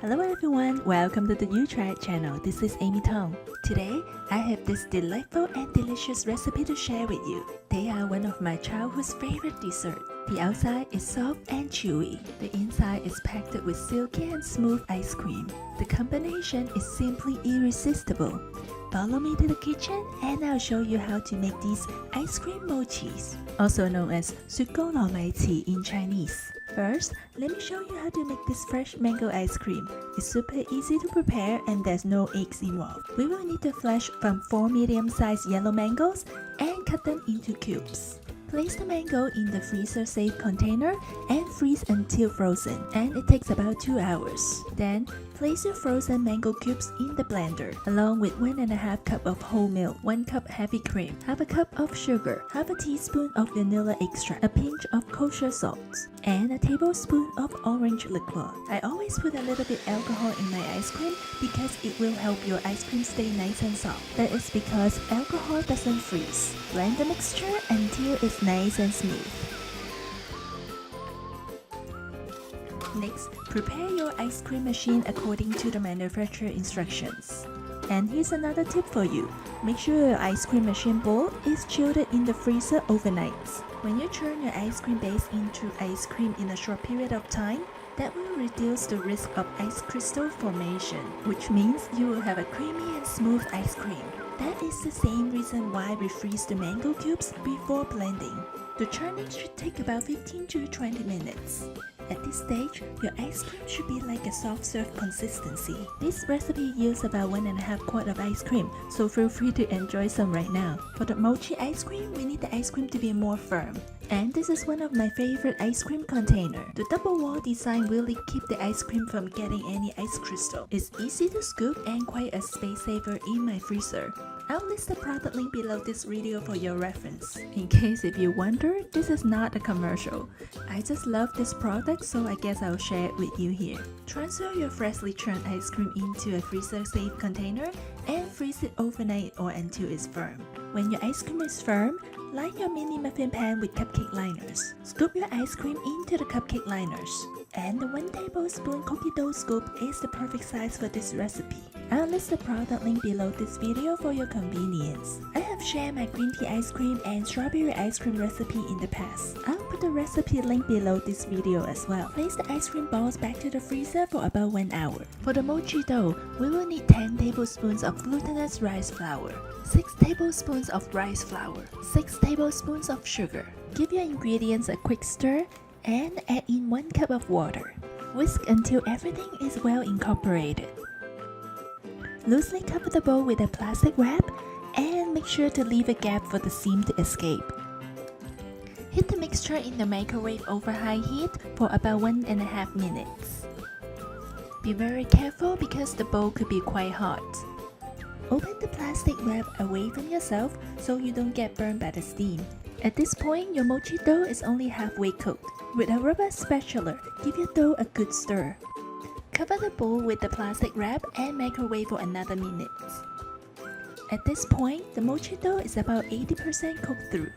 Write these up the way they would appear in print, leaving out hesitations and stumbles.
Hello everyone, welcome to the You Try It channel. This is Amy Tong. Today, I have this delightful and delicious recipe to share with you. They are one of my childhood's favorite desserts. The outside is soft and chewy. The inside is packed with silky and smooth ice cream. The combination is simply irresistible. Follow me to the kitchen and I'll show you how to make these ice cream mochis, also known as 雪糕糯米糍 in Chinese. First, let me show you how to make this fresh mango ice cream. It's super easy to prepare and there's no eggs involved. We will need the flesh from 4 medium-sized yellow mangoes and cut them into cubes. Place the mango in the freezer-safe container and freeze until frozen, and it takes about 2 hours. Then, place your frozen mango cubes in the blender, along with 1.5 cup of whole milk, 1 cup heavy cream, half a cup of sugar, half a teaspoon of vanilla extract, a pinch of kosher salt, and a tablespoon of orange liqueur. I always put a little bit alcohol in my ice cream because it will help your ice cream stay nice and soft. That is because alcohol doesn't freeze. Blend the mixture until it's nice and smooth. Next, prepare your ice cream machine according to the manufacturer instructions. And here's another tip for you. Make sure your ice cream machine bowl is chilled in the freezer overnight. When you turn your ice cream base into ice cream in a short period of time, that will reduce the risk of ice crystal formation, which means you will have a creamy and smooth ice cream. That is the same reason why we freeze the mango cubes before blending. The churning should take about 15 to 20 minutes. At this stage, your ice cream should be like a soft serve consistency. This recipe uses about 1.5 quart of ice cream, so feel free to enjoy some right now. For the mochi ice cream, we need the ice cream to be more firm. And this is one of my favorite ice cream container. The double wall design really keep the ice cream from getting any ice crystal. It's easy to scoop and quite a space saver in my freezer. I'll list the product link below this video for your reference. In case if you wonder, this is not a commercial. I just love this product, so I guess I'll share it with you here. Transfer your freshly churned ice cream into a freezer-safe container and freeze it overnight or until it's firm. When your ice cream is firm, line your mini muffin pan with cupcake liners. Scoop your ice cream into the cupcake liners. And the 1 tablespoon cookie dough scoop is the perfect size for this recipe. I'll list the product link below this video for your convenience. I have shared my green tea ice cream and strawberry ice cream recipe in the past. I'll put the recipe link below this video as well. Place the ice cream balls back to the freezer for about 1 hour. For the mochi dough, we will need 10 tablespoons of glutinous rice flour, 6 tablespoons of rice flour, 6 tablespoons of sugar. Give your ingredients a quick stir and add in 1 cup of water. Whisk until everything is well incorporated. Loosely cover the bowl with a plastic wrap and make sure to leave a gap for the steam to escape. Heat the mixture in the microwave over high heat for about 1.5 minutes. Be very careful because the bowl could be quite hot. Open the plastic wrap away from yourself so you don't get burned by the steam. At this point, your mochi dough is only halfway cooked. With a rubber spatula, give your dough a good stir. Cover the bowl with the plastic wrap and microwave for another minute. At this point, the mochi dough is about 80% cooked through.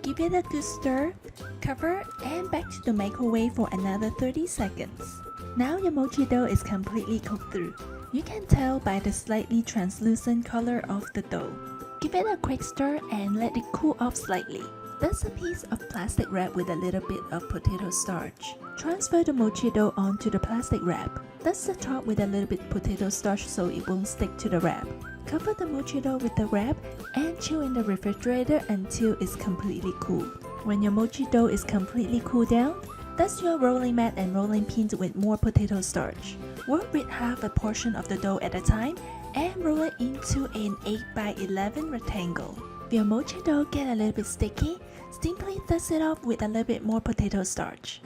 Give it a good stir, cover, and back to the microwave for another 30 seconds. Now your mochi dough is completely cooked through. You can tell by the slightly translucent color of the dough. Give it a quick stir and let it cool off slightly. Dust a piece of plastic wrap with a little bit of potato starch. Transfer the mochi dough onto the plastic wrap. Dust the top with a little bit potato starch so it won't stick to the wrap. Cover the mochi dough with the wrap and chill in the refrigerator until it's completely cool. When your mochi dough is completely cooled down, dust your rolling mat and rolling pins with more potato starch. Work with half a portion of the dough at a time and roll it into an 8x11 rectangle. If your mochi dough get a little bit sticky, simply dust it off with a little bit more potato starch.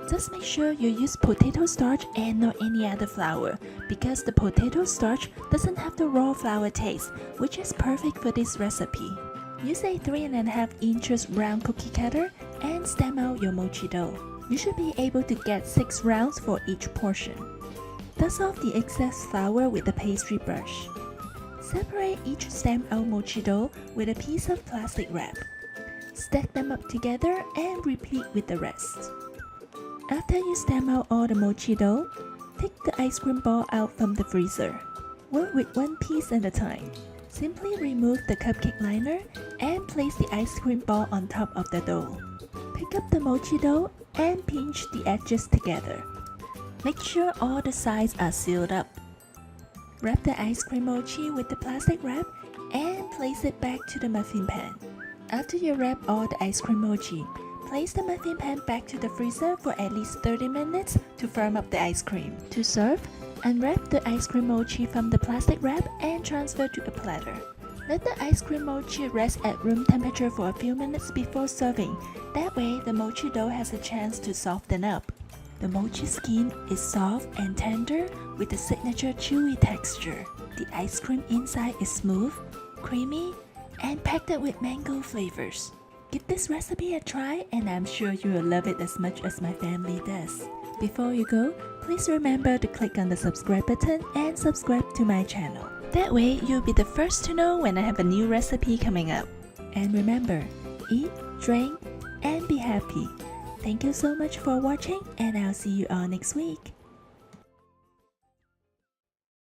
Just make sure you use potato starch and not any other flour, because the potato starch doesn't have the raw flour taste, which is perfect for this recipe. Use a 3.5 inches round cookie cutter and stamp out your mochi dough. You should be able to get 6 rounds for each portion. Dust off the excess flour with a pastry brush. Separate each stamped out mochi dough with a piece of plastic wrap. Stack them up together and repeat with the rest. After you stamp out all the mochi dough, Take the ice cream ball out from the freezer. Work with one piece at a time. Simply remove the cupcake liner and place the ice cream ball on top of the dough. Pick up the mochi dough and pinch the edges together. Make sure all the sides are sealed up. Wrap the ice cream mochi with the plastic wrap and place it back to the muffin pan. After you wrap all the ice cream mochi, place the muffin pan back to the freezer for at least 30 minutes to firm up the ice cream. To serve, unwrap the ice cream mochi from the plastic wrap and transfer to a platter. Let the ice cream mochi rest at room temperature for a few minutes before serving. That way, the mochi dough has a chance to soften up. The mochi skin is soft and tender with the signature chewy texture. The ice cream inside is smooth, creamy, and packed with mango flavors. Give this recipe a try and I'm sure you will love it as much as my family does. Before you go, please remember to click on the subscribe button and subscribe to my channel. That way, you'll be the first to know when I have a new recipe coming up. And remember, eat, drink, and be happy. Thank you so much for watching and I'll see you all next week.